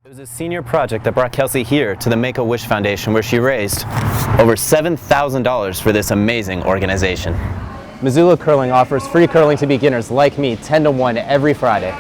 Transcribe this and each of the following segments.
It was a senior project that brought Kelsey here to the Make-A-Wish Foundation, where she raised over $7,000 for this amazing organization. Missoula Curling offers free curling to beginners like me 10 to 1 every Friday.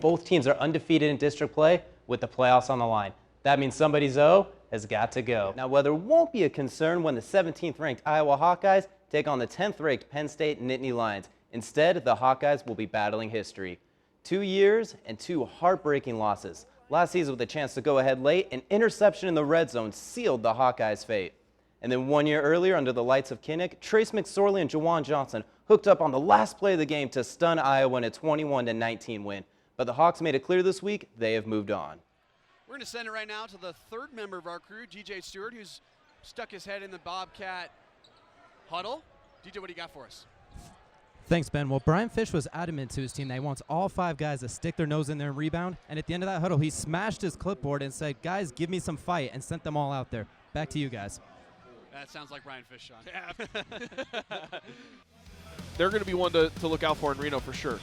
Both teams are undefeated in district play with the playoffs on the line. That means somebody's O has got to go. Now, weather won't be a concern when the 17th ranked Iowa Hawkeyes take on the 10th ranked Penn State Nittany Lions. Instead, the Hawkeyes will be battling history. 2 years and 2 heartbreaking losses. Last season, with a chance to go ahead late, an interception in the red zone sealed the Hawkeyes' fate. And then 1 year earlier, under the lights of Kinnick, Trace McSorley and Jawan Johnson hooked up on the last play of the game to stun Iowa in a 21-19 win. But the Hawks made it clear this week they have moved on. We're going to send it right now to the third member of our crew, DJ Stewart, who's stuck his head in the Bobcat huddle. DJ, what do you got for us? Thanks, Ben. Well, Brian Fish was adamant to his team that he wants all 5 guys to stick their nose in there and rebound. And at the end of that huddle, he smashed his clipboard and said, guys, give me some fight, and sent them all out there. Back to you guys. That sounds like Brian Fish, Sean. Yeah. They're going to be one to look out for in Reno for sure.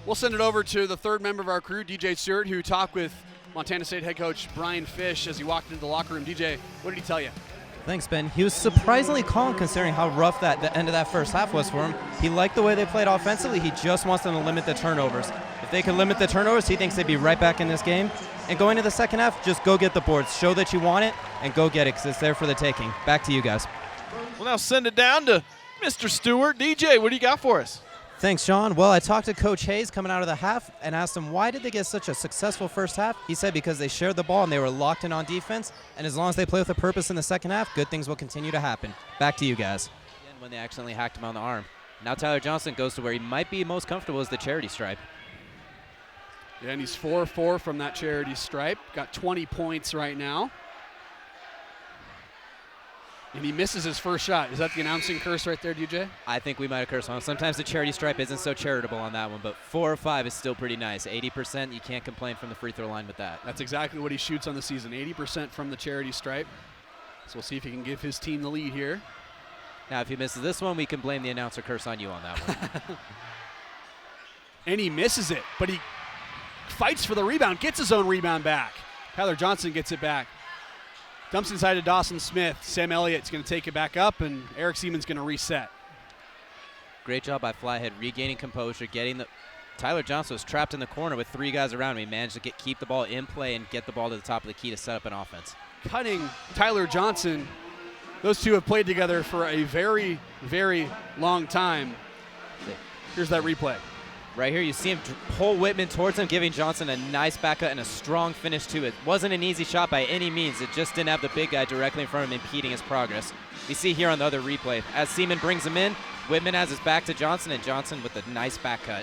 We'll send it over to the third member of our crew, DJ Stewart, who talked with Montana State head coach Brian Fish as he walked into the locker room. DJ, what did he tell you? Thanks, Ben. He was surprisingly calm considering how rough the end of that first half was for him. He liked the way they played offensively. He just wants them to limit the turnovers. If they can limit the turnovers, he thinks they'd be right back in this game. And going to the second half, just go get the boards. Show that you want it, and go get it, because it's there for the taking. Back to you guys. We'll now send it down to Mr. Stewart. DJ, what do you got for us? Thanks, Sean. Well, I talked to Coach Hayes coming out of the half and asked him why did they get such a successful first half. He said because they shared the ball and they were locked in on defense, and as long as they play with a purpose in the second half, good things will continue to happen. Back to you guys. When they accidentally hacked him on the arm. Now Tyler Johnson goes to where he might be most comfortable is the charity stripe. Yeah, and he's 4-4 from that charity stripe. Got 20 points right now. And he misses his first shot. Is that the announcing curse right there, DJ? I think we might have cursed on him. Sometimes the charity stripe isn't so charitable on that one, but 4 or 5 is still pretty nice. 80%, you can't complain from the free throw line with that. That's exactly what he shoots on the season, 80% from the charity stripe. So we'll see if he can give his team the lead here. Now, if he misses this one, we can blame the announcer curse on you on that one. And he misses it, but he fights for the rebound, gets his own rebound back. Tyler Johnson gets it back. Dumps inside to Dawson Smith. Sam Elliott's going to take it back up, and Eric Seaman's going to reset. Great job by Flathead regaining composure, getting the Tyler Johnson was trapped in the corner with 3 guys around him. He managed to keep the ball in play and get the ball to the top of the key to set up an offense. Cutting Tyler Johnson. Those two have played together for a very, very long time. Here's that replay. Right here, you see him pull Whitman towards him, giving Johnson a nice back cut and a strong finish to it. Wasn't an easy shot by any means. It just didn't have the big guy directly in front of him impeding his progress. You see here on the other replay, as Seaman brings him in, Whitman has his back to Johnson, and Johnson with a nice back cut.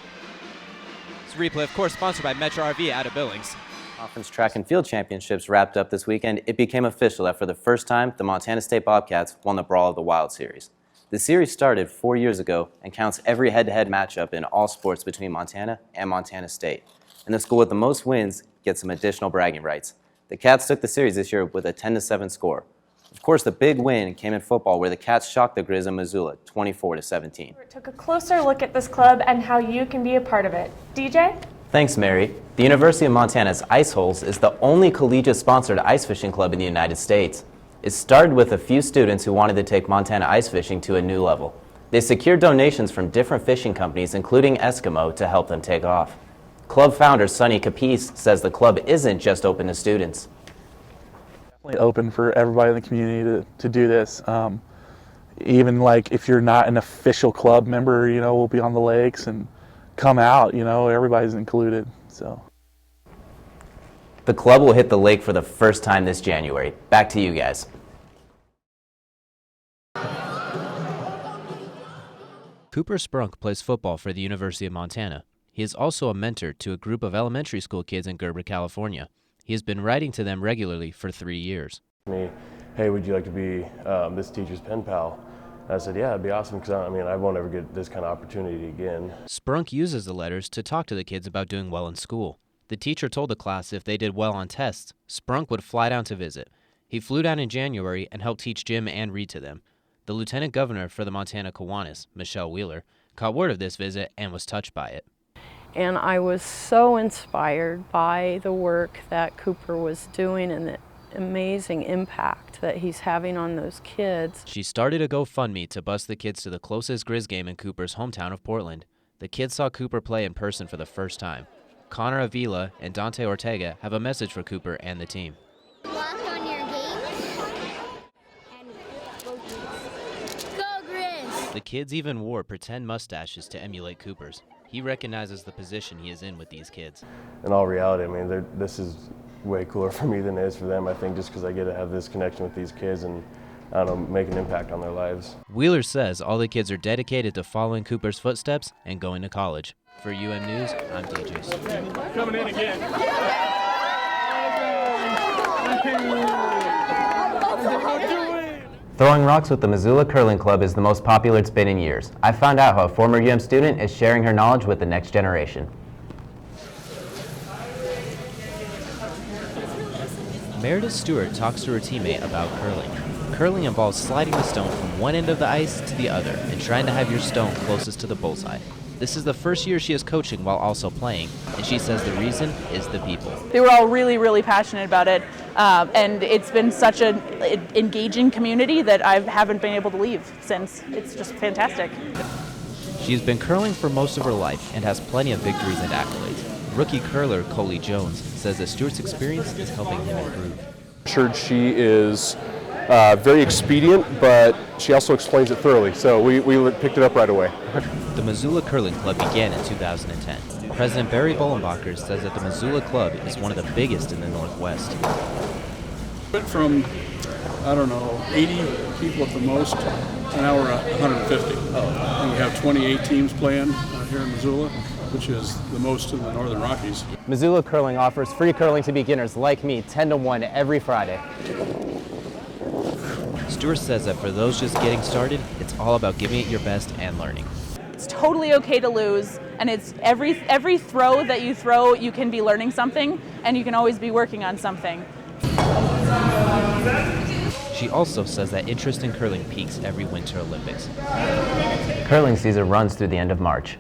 This replay, of course, sponsored by Metro RV out of Billings. Conference Track and Field Championships wrapped up this weekend. It became official that for the first time, the Montana State Bobcats won the Brawl of the Wild series. The series started 4 years ago and counts every head-to-head matchup in all sports between Montana and Montana State. And the school with the most wins gets some additional bragging rights. The Cats took the series this year with a 10-7 score. Of course, the big win came in football, where the Cats shocked the Grizz of Missoula 24-17. Took a closer look at this club and how you can be a part of it. DJ? Thanks, Mary. The University of Montana's Ice Holes is the only collegiate-sponsored ice fishing club in the United States. It started with a few students who wanted to take Montana ice fishing to a new level. They secured donations from different fishing companies, including Eskimo, to help them take off. Club founder Sonny Capice says the club isn't just open to students. Definitely open for everybody in the community to do this. Even like if you're not an official club member, we'll be on the lakes and come out, everybody's included. So. The club will hit the lake for the first time this January. Back to you guys. Cooper Sprunk plays football for the University of Montana. He is also a mentor to a group of elementary school kids in Gerber, California. He has been writing to them regularly for 3 years. Hey, would you like to be this teacher's pen pal? I said, yeah, it'd be awesome, because I won't ever get this kind of opportunity again. Sprunk uses the letters to talk to the kids about doing well in school. The teacher told the class if they did well on tests, Sprunk would fly down to visit. He flew down in January and helped teach gym and read to them. The lieutenant governor for the Montana Kiwanis, Michelle Wheeler, caught word of this visit and was touched by it. And I was so inspired by the work that Cooper was doing and the amazing impact that he's having on those kids. She started a GoFundMe to bus the kids to the closest Grizz game in Cooper's hometown of Portland. The kids saw Cooper play in person for the first time. Connor Avila and Dante Ortega have a message for Cooper and the team. Walk on your games and go Grizz. Go Grizz! The kids even wore pretend mustaches to emulate Cooper's. He recognizes the position he is in with these kids. In all reality, I mean, this is way cooler for me than it is for them, I think, just because I get to have this connection with these kids and, I don't know, make an impact on their lives. Wheeler says all the kids are dedicated to following Cooper's footsteps and going to college. For UM News, I'm DJ. Coming in again. Throwing rocks with the Missoula Curling Club is the most popular it's been in years. I found out how a former UM student is sharing her knowledge with the next generation. Meredith Stewart talks to her teammate about curling. Curling involves sliding the stone from one end of the ice to the other and trying to have your stone closest to the bullseye. This is the first year she is coaching while also playing, and she says the reason is the people. They were all really, really passionate about it, and it's been such an engaging community that I haven't been able to leave since. It's just fantastic. She has been curling for most of her life and has plenty of victories and accolades. Rookie curler Coley Jones says that Stewart's experience is helping him improve. Sure, she is very expedient, but she also explains it thoroughly, so we picked it up right away. The Missoula Curling Club began in 2010. President Barry Bollenbacher says that the Missoula Club is one of the biggest in the Northwest. Went from, I don't know, 80 people at the most, and now we're at 150. And we have 28 teams playing here in Missoula, which is the most in the Northern Rockies. Missoula Curling offers free curling to beginners like me 10 to 1 every Friday. Stewart says that for those just getting started, it's all about giving it your best and learning. It's totally okay to lose, and it's every throw that you throw, you can be learning something, and you can always be working on something. She also says that interest in curling peaks every Winter Olympics. Curling season runs through the end of March.